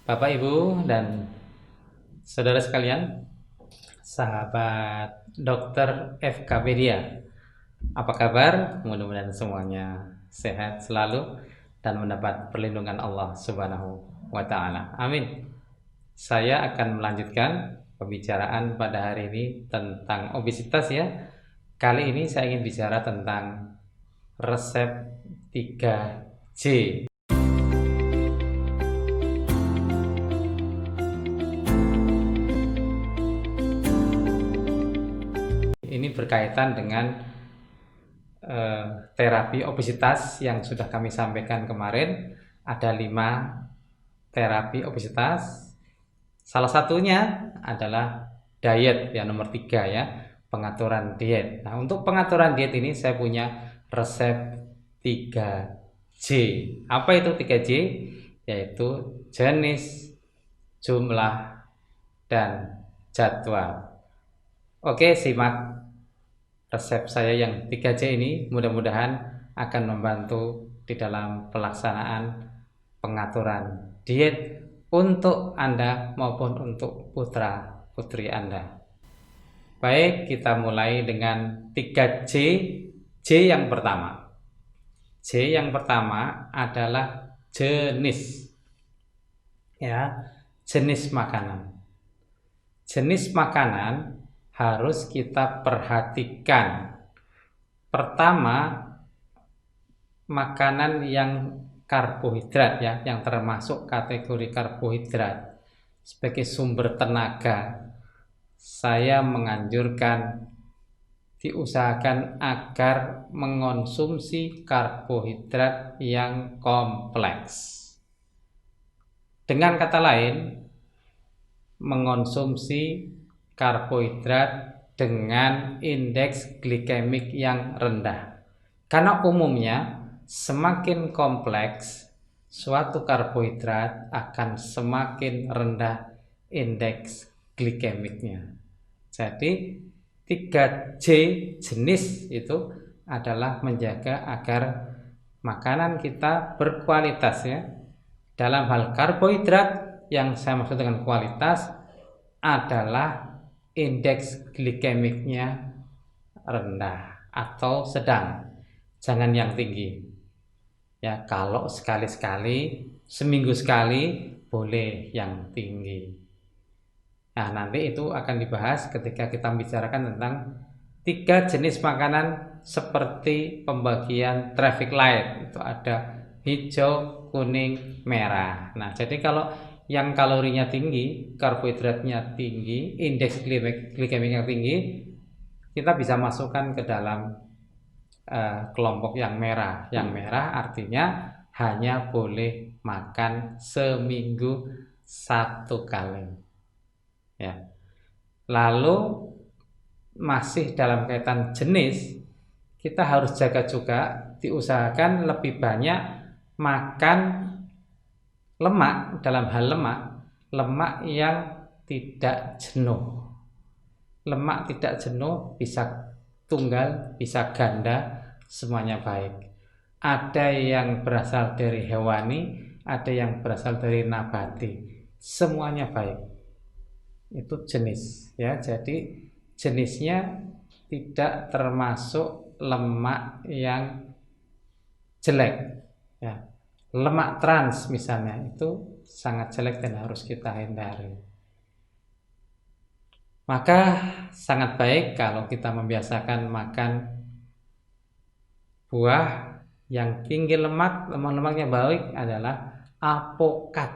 Bapak, Ibu, dan saudara sekalian, sahabat Dokter FKpedia, apa kabar? Mudah-mudahan semuanya sehat selalu dan mendapat perlindungan Allah Subhanahu wa Ta'ala. Amin. Saya akan melanjutkan pembicaraan pada hari ini tentang obesitas ya. Kali ini saya ingin bicara tentang resep 3J. Ini berkaitan dengan terapi obesitas yang sudah kami sampaikan kemarin. Ada 5 terapi obesitas. Salah satunya adalah diet, ya, nomor 3 ya, pengaturan diet. Nah, untuk pengaturan diet ini saya punya resep 3J. Apa itu 3J? Yaitu jenis, jumlah, dan jadwal. Oke, simak resep saya yang 3C ini, mudah-mudahan akan membantu di dalam pelaksanaan pengaturan diet untuk Anda maupun untuk putra-putri Anda. Baik, kita mulai dengan 3C. J yang pertama. J yang pertama adalah jenis. Ya, jenis makanan. Jenis makanan harus kita perhatikan. Pertama, makanan yang karbohidrat ya, yang termasuk kategori karbohidrat sebagai sumber tenaga. Saya menganjurkan diusahakan agar mengonsumsi karbohidrat yang kompleks. Dengan kata lain, mengonsumsi karbohidrat dengan indeks glikemik yang rendah. Karena umumnya semakin kompleks suatu karbohidrat akan semakin rendah indeks glikemiknya. Jadi 3J jenis itu adalah menjaga agar makanan kita berkualitas ya. Dalam hal karbohidrat, yang saya maksud dengan kualitas adalah indeks glikemiknya rendah atau sedang, jangan yang tinggi. Ya, kalau sekali-sekali, seminggu sekali boleh yang tinggi. Nah, nanti itu akan dibahas ketika kita membicarakan tentang 3 jenis makanan seperti pembagian traffic light. Itu ada hijau, kuning, merah. Nah, jadi kalau yang kalorinya tinggi, karbohidratnya tinggi, indeks glikemiknya tinggi, kita bisa masukkan ke dalam kelompok yang merah. Yang merah artinya hanya boleh makan seminggu 1 kali. Ya. Lalu masih dalam kaitan jenis, kita harus jaga juga, diusahakan lebih banyak makan lemak. Dalam hal lemak yang tidak jenuh. Lemak tidak jenuh bisa tunggal, bisa ganda, semuanya baik. Ada yang berasal dari hewani, ada yang berasal dari nabati, semuanya baik. Itu jenis ya. Jadi jenisnya tidak termasuk lemak yang jelek ya. Lemak trans misalnya itu sangat jelek dan harus kita hindari. Maka sangat baik kalau kita membiasakan makan buah yang tinggi lemaknya baik adalah apokat.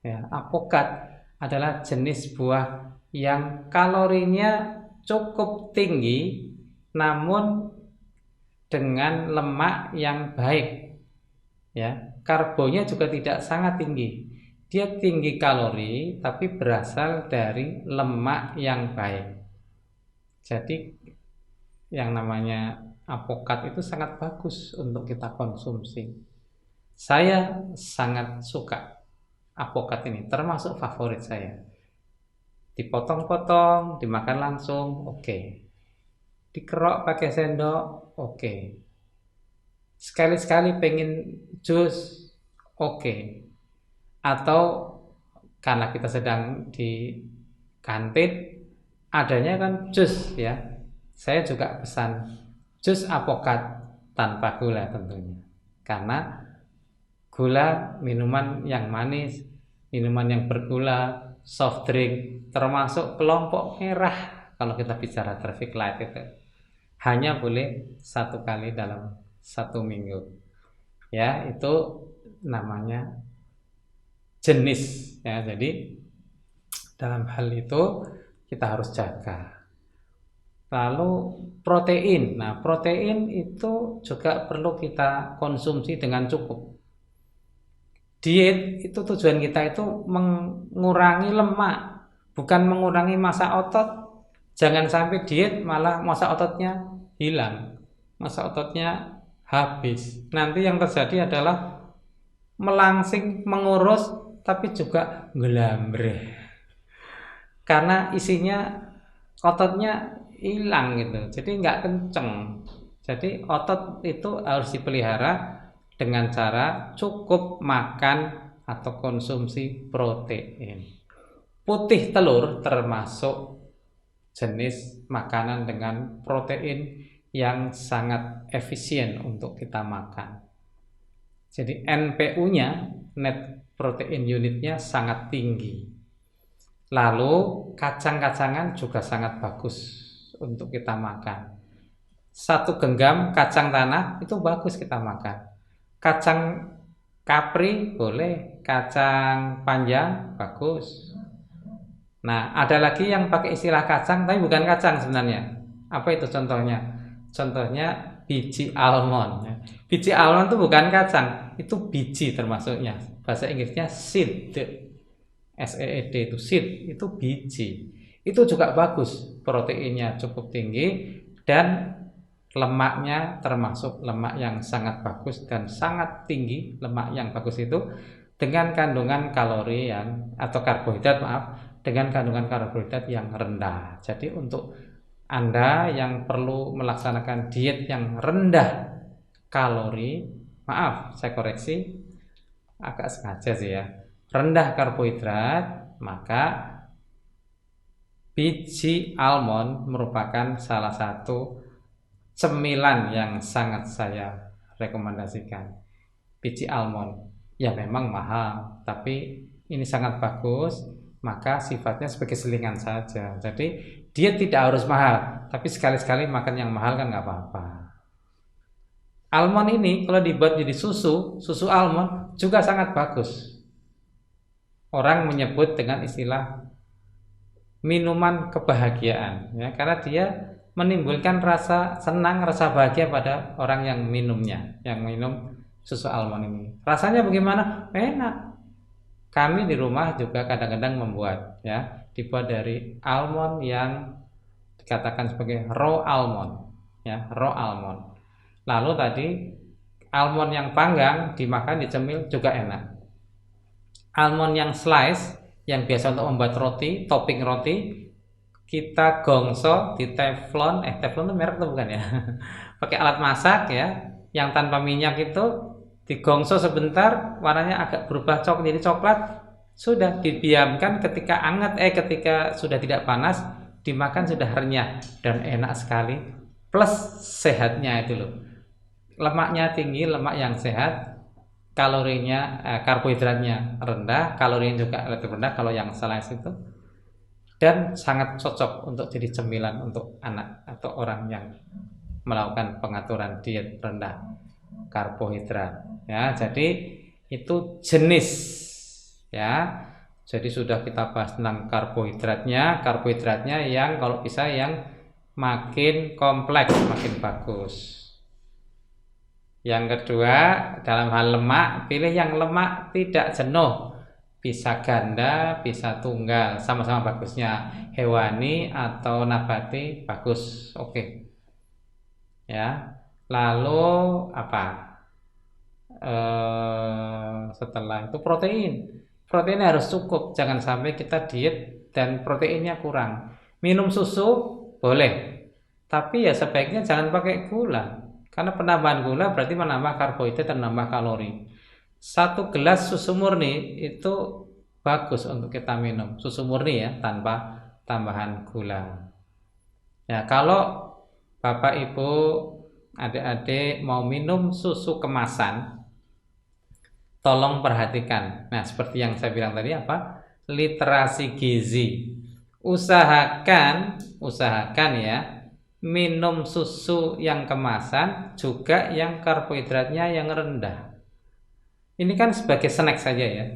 Ya, apokat adalah jenis buah yang kalorinya cukup tinggi namun dengan lemak yang baik. Ya, karbonya juga tidak sangat tinggi. Dia tinggi kalori tapi berasal dari lemak yang baik. Jadi yang namanya apokat itu sangat bagus untuk kita konsumsi. Saya sangat suka apokat ini, termasuk favorit saya. Dipotong-potong, dimakan langsung, oke. Dikerok pakai sendok, oke. Sekali-sekali pengen jus, oke. Atau karena kita sedang di kantin, adanya kan jus ya. Saya juga pesan jus apokat tanpa gula tentunya. Karena gula, minuman yang manis, minuman yang bergula, soft drink, termasuk kelompok merah kalau kita bicara traffic light itu hanya boleh 1 kali dalam 1 minggu. Ya, itu namanya jenis ya. Jadi dalam hal itu kita harus jaga. Lalu protein. Nah, protein itu juga perlu kita konsumsi dengan cukup. Diet itu tujuan kita itu mengurangi lemak, bukan mengurangi massa otot. Jangan sampai diet malah massa ototnya hilang, massa ototnya habis. Nanti yang terjadi adalah melangsing, mengurus, tapi juga gelambreh. Karena isinya ototnya hilang gitu, jadi nggak kenceng. Jadi otot itu harus dipelihara dengan cara cukup makan atau konsumsi protein. Putih telur termasuk jenis makanan dengan protein yang sangat efisien untuk kita makan. Jadi NPU-nya, net protein unitnya sangat tinggi. Lalu kacang-kacangan juga sangat bagus untuk kita makan. 1 genggam kacang tanah itu bagus kita makan. Kacang kapri boleh, kacang panjang bagus. Nah, ada lagi yang pakai istilah kacang tapi bukan kacang sebenarnya. Apa itu contohnya? Contohnya biji almond. Biji almond itu bukan kacang, itu biji termasuknya. Bahasa Inggrisnya seed. SEED itu seed, itu biji. Itu juga bagus, proteinnya cukup tinggi dan lemaknya termasuk lemak yang sangat bagus dan sangat tinggi. Lemak yang bagus itu dengan kandungan kalori yang atau karbohidrat dengan kandungan karbohidrat yang rendah. Jadi untuk Anda yang perlu melaksanakan diet yang rendah kalori, saya koreksi agak sengaja sih ya, rendah karbohidrat, maka biji almond merupakan salah satu cemilan yang sangat saya rekomendasikan. Biji almond ya memang mahal, tapi ini sangat bagus, maka sifatnya sebagai selingan saja. Jadi dia tidak harus mahal, tapi sekali-sekali makan yang mahal kan nggak apa-apa. Almond ini kalau dibuat jadi susu almond juga sangat bagus. Orang menyebut dengan istilah minuman kebahagiaan ya, karena dia menimbulkan rasa senang, rasa bahagia pada orang yang minumnya, yang minum susu almond ini. Rasanya bagaimana? Enak. Kami di rumah juga kadang-kadang membuat ya, dibuat dari almond yang dikatakan sebagai raw almond ya, raw almond. Lalu tadi almond yang panggang dimakan, dicemil juga enak. Almond yang slice yang biasa untuk membuat roti, topping roti, kita gongso di teflon itu merek itu bukan ya? Pakai alat masak ya, yang tanpa minyak itu digongso sebentar, warnanya agak berubah jadi coklat, sudah didiamkan. Ketika ketika sudah tidak panas, dimakan sudah renyah dan enak sekali. Plus sehatnya itu loh. Lemaknya tinggi, lemak yang sehat, kalorinya karbohidratnya rendah, kalorinya juga relatif rendah kalau yang slice itu, dan sangat cocok untuk jadi cemilan untuk anak atau orang yang melakukan pengaturan diet rendah karbohidrat ya. Jadi itu jenis ya. Jadi sudah kita bahas tentang karbohidratnya yang kalau bisa yang makin kompleks, makin bagus. Yang kedua, dalam hal lemak, pilih yang lemak tidak jenuh. Bisa ganda, bisa tunggal, sama-sama bagusnya. Hewani atau nabati bagus, oke. Ya. Lalu apa? Setelah itu protein. Proteinnya harus cukup, jangan sampai kita diet dan proteinnya kurang. Minum susu boleh, tapi ya sebaiknya jangan pakai gula. Karena penambahan gula berarti menambah karbohidrat dan menambah kalori. 1 gelas susu murni itu bagus untuk kita minum susu murni ya, tanpa tambahan gula. Ya, kalau Bapak Ibu, adik-adik mau minum susu kemasan, tolong perhatikan. Nah, seperti yang saya bilang tadi apa? Literasi gizi. Usahakan ya, minum susu yang kemasan juga yang karbohidratnya yang rendah. Ini kan sebagai snack saja ya.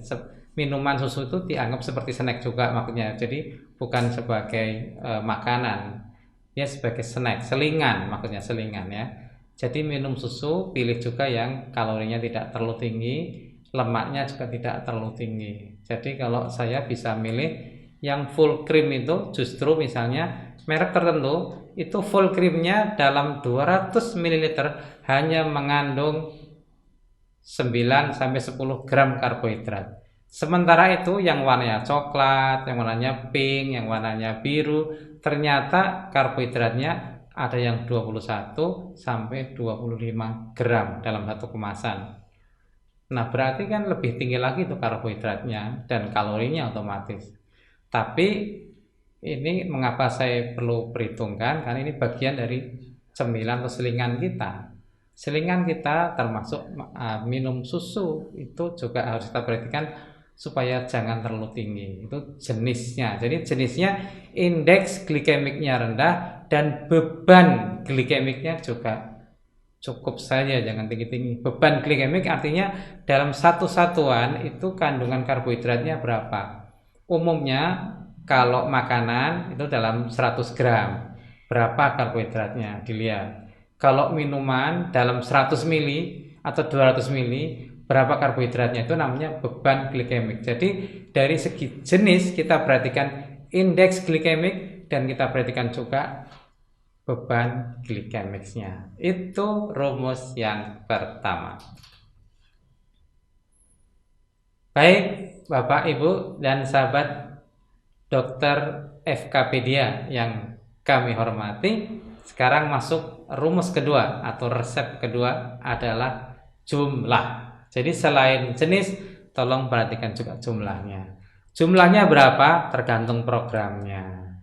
Minuman susu itu dianggap seperti snack juga maksudnya. Jadi bukan sebagai makanan. Ya sebagai snack, selingan maksudnya, selingan ya. Jadi minum susu pilih juga yang kalorinya tidak terlalu tinggi, lemaknya juga tidak terlalu tinggi. Jadi kalau saya bisa milih yang full cream itu justru misalnya merek tertentu itu full creamnya dalam 200 ml hanya mengandung 9 sampai 10 gram karbohidrat. Sementara itu yang warnanya coklat, yang warnanya pink, yang warnanya biru, ternyata karbohidratnya ada yang 21 sampai 25 gram dalam satu kemasan. Nah, berarti kan lebih tinggi lagi itu karbohidratnya dan kalorinya otomatis. Tapi ini mengapa saya perlu perhitungkan? Karena ini bagian dari cemilan atau selingan kita. Selingan kita termasuk minum susu itu juga harus kita perhatikan supaya jangan terlalu tinggi. Itu jenisnya. Jadi jenisnya indeks glikemiknya rendah dan beban glikemiknya juga cukup saja, jangan tinggi-tinggi. Beban glikemik artinya dalam satu satuan itu kandungan karbohidratnya berapa. Umumnya kalau makanan itu dalam 100 gram berapa karbohidratnya dilihat. Kalau minuman dalam 100 mili atau 200 mili berapa karbohidratnya, itu namanya beban glikemik. Jadi dari segi jenis kita perhatikan indeks glikemik dan kita perhatikan juga beban glikemiknya. Itu rumus yang pertama. Baik Bapak, Ibu, dan sahabat Dokter FKpedia yang kami hormati, sekarang masuk rumus kedua atau resep kedua adalah jumlah. Jadi selain jenis, tolong perhatikan juga jumlahnya. Jumlahnya berapa? Tergantung programnya.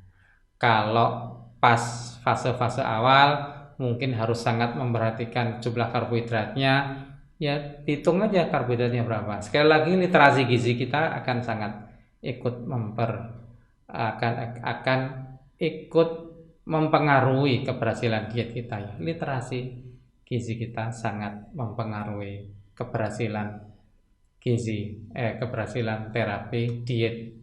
Kalau pas fase-fase awal mungkin harus sangat memperhatikan jumlah karbohidratnya. Ya, hitung aja karbohidratnya berapa. Sekali lagi literasi gizi kita akan sangat ikut akan ikut mempengaruhi keberhasilan diet kita ya. Literasi gizi kita sangat mempengaruhi keberhasilan keberhasilan terapi diet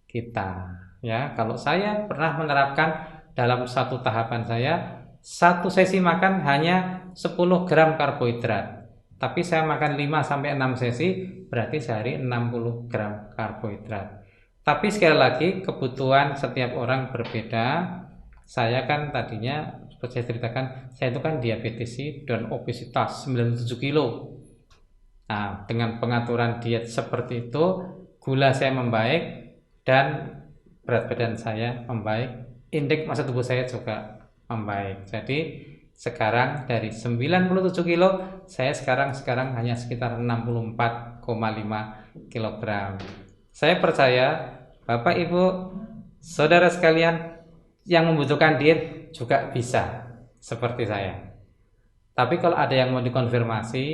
kita ya. Kalau saya pernah menerapkan dalam satu tahapan saya, satu sesi makan hanya 10 gram karbohidrat. Tapi saya makan 5 sampai 6 sesi, berarti sehari 60 gram karbohidrat. Tapi sekali lagi kebutuhan setiap orang berbeda. Saya kan tadinya seperti saya ceritakan, saya itu kan diabetes dan obesitas 97 kilo. Nah, dengan pengaturan diet seperti itu, gula saya membaik dan berat badan saya membaik, indeks massa tubuh saya juga membaik. Jadi sekarang dari 97 kilo, saya sekarang hanya sekitar 64,5 kg. Saya percaya Bapak, Ibu, saudara sekalian yang membutuhkan diet juga bisa seperti saya. Tapi kalau ada yang mau dikonfirmasi,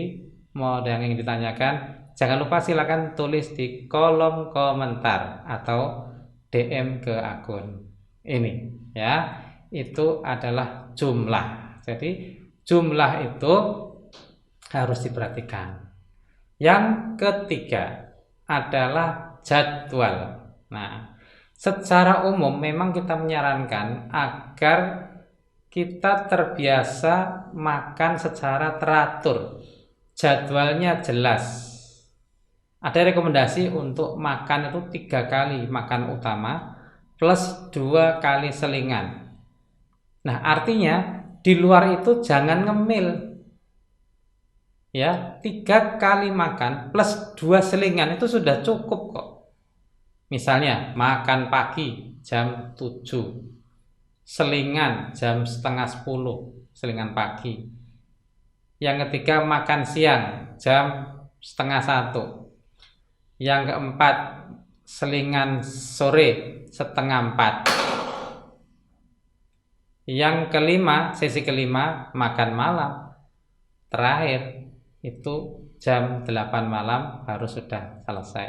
mau ada yang ingin ditanyakan, jangan lupa silakan tulis di kolom komentar atau DM ke akun ini ya. Itu adalah jumlah. Jadi jumlah itu harus diperhatikan. Yang ketiga adalah jadwal. Nah, secara umum memang kita menyarankan agar kita terbiasa makan secara teratur. Jadwalnya jelas. Ada rekomendasi untuk makan itu 3 kali makan utama plus 2 kali selingan. Nah, artinya di luar itu jangan ngemil. Ya, 3 kali makan plus 2 selingan itu sudah cukup kok. Misalnya makan pagi jam 7, selingan jam setengah 10, selingan pagi. Yang ketiga makan siang jam setengah 1. Yang keempat selingan sore setengah 4. Yang kelima, sesi kelima makan malam. Terakhir itu jam 8 malam harus sudah selesai.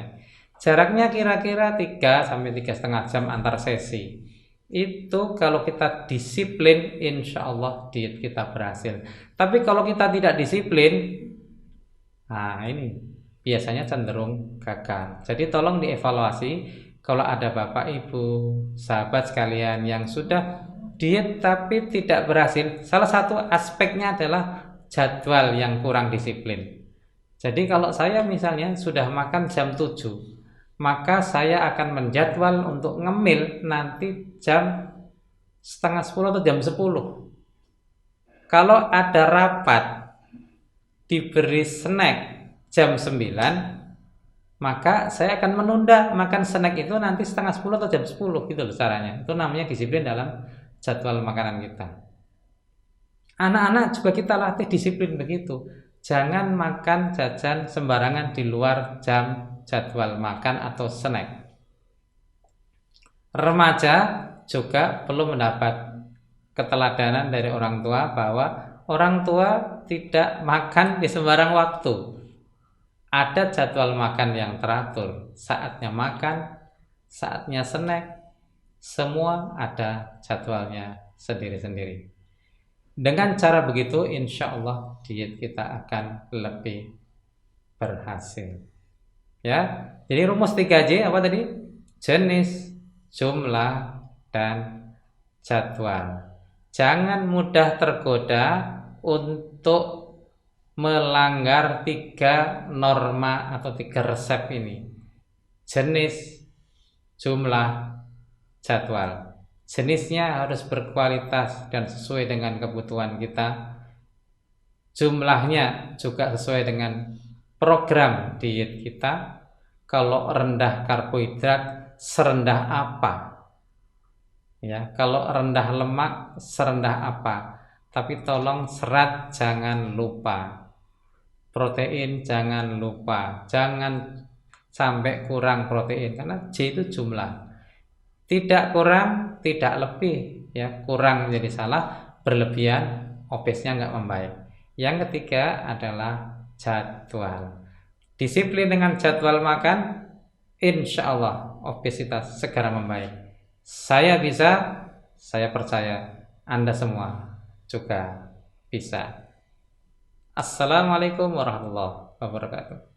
Jaraknya kira-kira 3 sampai 3,5 jam antar sesi. Itu kalau kita disiplin, insya Allah diet kita berhasil. Tapi kalau kita tidak disiplin, nah ini biasanya cenderung gagal. Jadi tolong dievaluasi kalau ada bapak ibu, sahabat sekalian yang sudah diet tapi tidak berhasil. Salah satu aspeknya adalah jadwal yang kurang disiplin. Jadi kalau saya misalnya sudah makan jam 7, maka saya akan menjadwal untuk ngemil nanti jam setengah 10 atau jam 10. Kalau ada rapat diberi snack jam 9, maka saya akan menunda makan snack itu nanti setengah 10 atau jam 10 gitu loh caranya. Itu namanya disiplin dalam jadwal makanan kita. Anak-anak juga kita latih disiplin begitu. Jangan makan jajan sembarangan di luar jam jadwal makan atau snack. Remaja juga perlu mendapat keteladanan dari orang tua bahwa orang tua tidak makan di sembarang waktu. Ada jadwal makan yang teratur, saatnya makan, saatnya snack, semua ada jadwalnya sendiri-sendiri. Dengan cara begitu, insya Allah diet kita akan lebih berhasil. Ya, jadi rumus 3J apa tadi? Jenis, jumlah, dan jadwal. Jangan mudah tergoda untuk melanggar 3 norma atau 3 resep ini. Jenis, jumlah, jadwal. Jenisnya harus berkualitas dan sesuai dengan kebutuhan kita. Jumlahnya juga sesuai dengan program diet kita. Kalau rendah karbohidrat, serendah apa? Ya, kalau rendah lemak, serendah apa? Tapi tolong serat jangan lupa. Protein jangan lupa. Jangan sampai kurang protein karena J itu jumlah. Tidak kurang, tidak lebih, ya. Kurang jadi salah, berlebihan obesnya nggak membaik. Yang ketiga adalah jadwal. Disiplin dengan jadwal makan, insya Allah obesitas segera membaik. Saya bisa, saya percaya Anda semua juga bisa. Assalamualaikum warahmatullahi wabarakatuh.